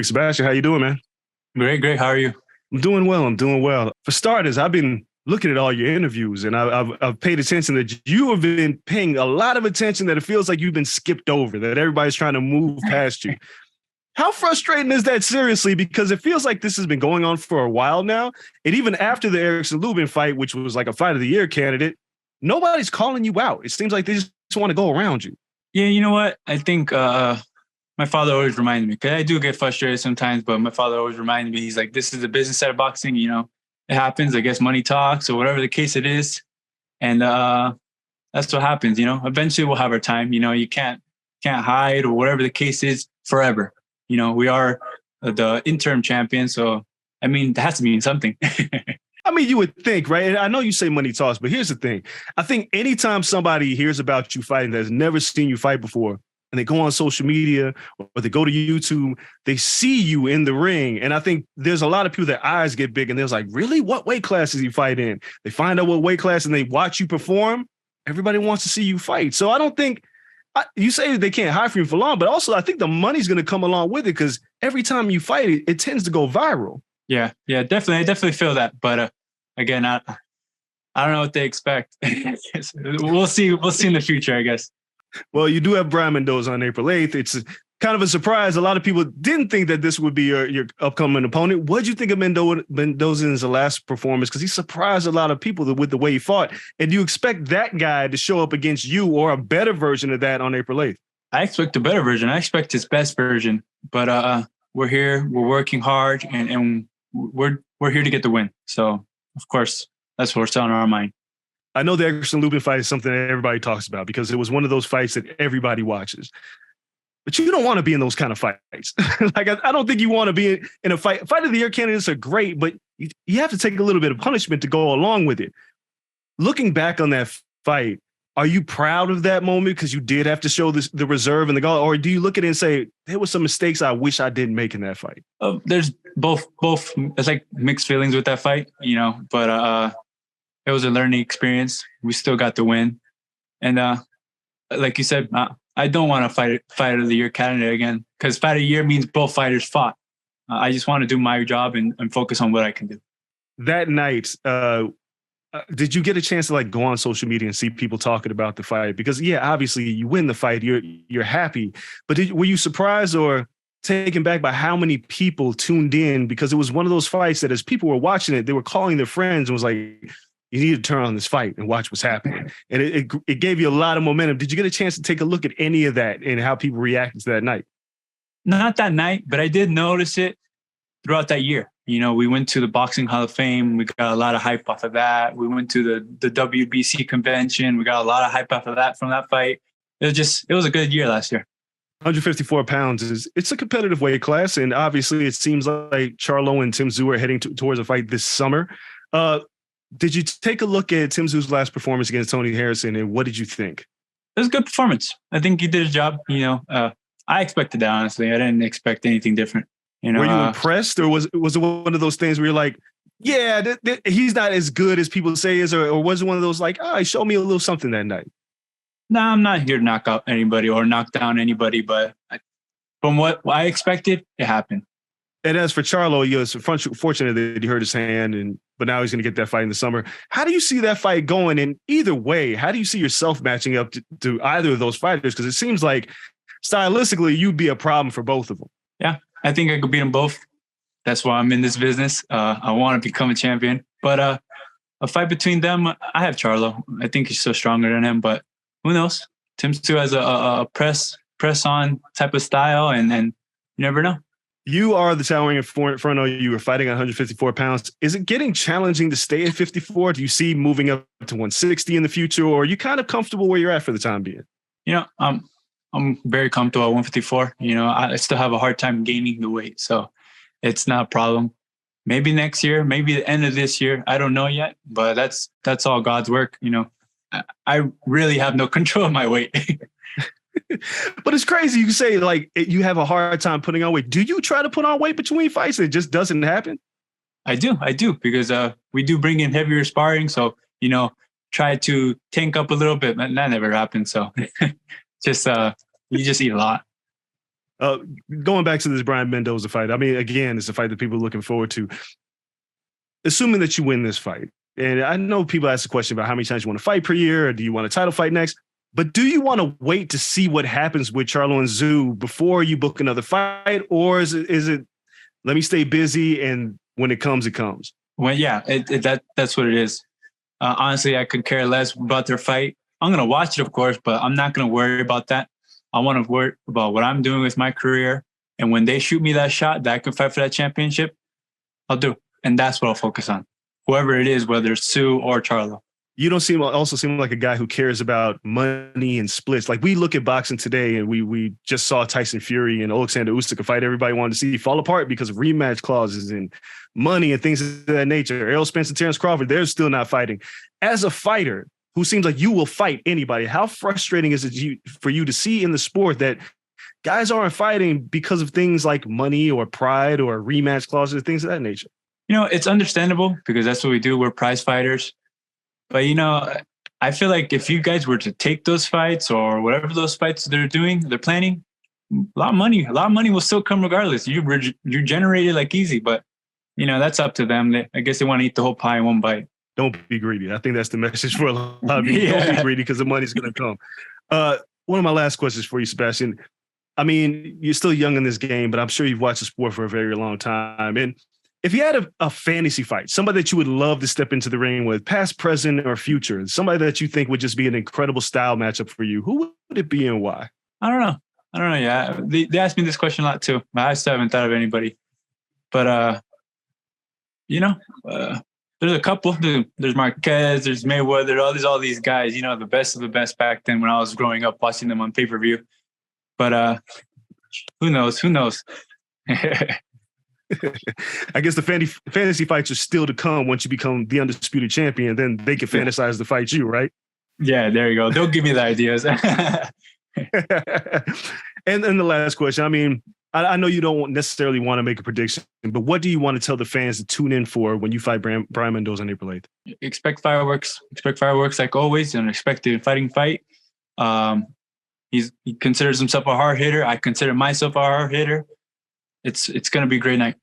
Sebastian, how you doing, man? Great, great. How are you? I'm doing well. I'm doing well. For starters, I've been looking at all your interviews, and I've paid attention that you have been paying a lot of attention that it feels like you've been skipped over, that everybody's trying to move past you. How frustrating is that, seriously? Because it feels like this has been going on for a while now. And even after the Erickson Lubin fight, which was like a fight of the year candidate, nobody's calling you out. It seems like they just want to go around you. Yeah, you know what? I think my father always reminded me, because I do get frustrated sometimes, but my father always reminded me, he's like, this is the business side of boxing, it happens. I guess money talks or whatever the case it is. And that's what happens, eventually we'll have our time. You can't hide or whatever the case is forever. We are the interim champion. So, I mean, that has to mean something. I mean, you would think, right? And I know you say money talks, but here's the thing. I think anytime somebody hears about you fighting that has never seen you fight before, and they go on social media or they go to YouTube, they see you in the ring. And I think there's a lot of people that eyes get big and they're like, really? What weight class is he fight in? They find out what weight class and they watch you perform. Everybody wants to see you fight. So I don't think you say they can't hide from you for long, but also I think the money's going to come along with it because every time you fight, it tends to go viral. Yeah, definitely. I definitely feel that. But again, I don't know what they expect. We'll see. We'll see in the future, I guess. Well, you do have Brian Mendoza on April 8th. It's kind of a surprise. A lot of people didn't think that this would be your upcoming opponent. What did you think of Mendoza's last performance? Because he surprised a lot of people with the way he fought. And do you expect that guy to show up against you or a better version of that on April 8th? I expect a better version. I expect his best version. But we're here. We're working hard, and we're here to get the win. So, of course, that's what's on our mind. I know the Erickson Lubin fight is something that everybody talks about because it was one of those fights that everybody watches. But you don't want to be in those kind of fights. Like, I don't think you want to be in a fight. Fight of the year candidates are great, but you have to take a little bit of punishment to go along with it. Looking back on that fight, are you proud of that moment because you did have to show the reserve and the goal? Or do you look at it and say, there were some mistakes I wish I didn't make in that fight? There's both. It's like mixed feelings with that fight, but it was a learning experience. We still got the win. And like you said, I don't want to fight of the year candidate again because fight of the year means both fighters fought. I just want to do my job and focus on what I can do. That night, did you get a chance to go on social media and see people talking about the fight? Because, yeah, obviously you win the fight. You're happy. But were you surprised or taken back by how many people tuned in? Because it was one of those fights that as people were watching it, they were calling their friends and was like, you need to turn on this fight and watch what's happening. And it gave you a lot of momentum. Did you get a chance to take a look at any of that and how people reacted to that night? Not that night, but I did notice it throughout that year. We went to the Boxing Hall of Fame. We got a lot of hype off of that. We went to the WBC convention. We got a lot of hype off of that from that fight. It was a good year last year. 154 pounds it's a competitive weight class. And obviously it seems like Charlo and Tim Tszyu are heading towards a fight this summer. Did you take a look at Tim Tszyu's last performance against Tony Harrison, and what did you think? It was a good performance. I think he did his job. I expected that, honestly. I didn't expect anything different. Were you impressed, or was it one of those things where you're like, yeah, he's not as good as people say he is, or was it one of those like, he showed me a little something that night? No, I'm not here to knock out anybody or knock down anybody, but from what I expected, it happened. And as for Charlo, it's fortunate that he hurt his hand, but now he's going to get that fight in the summer. How do you see that fight going? And either way, how do you see yourself matching up to either of those fighters? Because it seems like stylistically, you'd be a problem for both of them. Yeah, I think I could beat them both. That's why I'm in this business. I want to become a champion. But a fight between them, I have Charlo. I think he's still stronger than him, but who knows? Tim Tszyu has a press on type of style, and you never know. You are the towering inferno. You were fighting at 154 pounds. Is it getting challenging to stay at 54? Do you see moving up to 160 in the future, or are you kind of comfortable where you're at for the time being? I'm very comfortable at 154. I still have a hard time gaining the weight, so it's not a problem. Maybe next year, maybe the end of this year. I don't know yet, but that's all God's work. I really have no control of my weight. But it's crazy. You say you have a hard time putting on weight. Do you try to put on weight between fights and it just doesn't happen? I do because we do bring in heavier sparring. So, try to tank up a little bit, but that never happens. So you just eat a lot. Going back to this Brian Mendoza fight, I mean, again, it's a fight that people are looking forward to. Assuming that you win this fight, and I know people ask the question about how many times you want to fight per year, or do you want a title fight next? But do you want to wait to see what happens with Charlo and Zoo before you book another fight, or is it let me stay busy and when it comes, it comes? Well, yeah, that's what it is. Honestly, I could care less about their fight. I'm gonna watch it, of course, but I'm not gonna worry about that. I want to worry about what I'm doing with my career, and when they shoot me that shot that I can fight for that championship, I'll do, and that's what I'll focus on. Whoever it is, whether it's Sue or Charlo. You don't seem like a guy who cares about money and splits. Like we look at boxing today and we just saw Tyson Fury and Alexander Usyk, a fight everybody wanted to see fall apart because of rematch clauses and money and things of that nature. Errol Spence and Terrence Crawford, they're still not fighting. As a fighter who seems like you will fight anybody, how frustrating is it for you to see in the sport that guys aren't fighting because of things like money or pride or rematch clauses, things of that nature? You know, it's understandable because that's what we do. We're prize fighters. But, you know, I feel like if you guys were to take those fights or whatever those fights they're planning, a lot of money will still come regardless. You're generated like easy, but, you know, that's up to them. I guess they want to eat the whole pie in one bite. Don't be greedy. I think that's the message for a lot of people. Yeah. Don't be greedy because the money's going to come. One of my last questions for you, Sebastian. I mean, you're still young in this game, but I'm sure you've watched the sport for a very long time. And if you had a fantasy fight, somebody that you would love to step into the ring with, past, present, or future, somebody that you think would just be an incredible style matchup for you, who would it be and why? I don't know. Yeah, they asked me this question a lot too. I still haven't thought of anybody. But, you know, there's a couple. There's Marquez, there's Mayweather, all these guys, you know, the best of the best back then when I was growing up watching them on pay-per-view. But who knows? I guess the fantasy fights are still to come once you become the undisputed champion. Then they can fantasize to fight you, right? Yeah, there you go. They'll give me the ideas. And then the last question. I mean, I know you don't necessarily want to make a prediction, but what do you want to tell the fans to tune in for when you fight Brian Mendoza on April 8th? Expect fireworks. Expect fireworks like always, and expect a fighting fight. He considers himself a hard hitter. I consider myself a hard hitter. It's going to be a great night.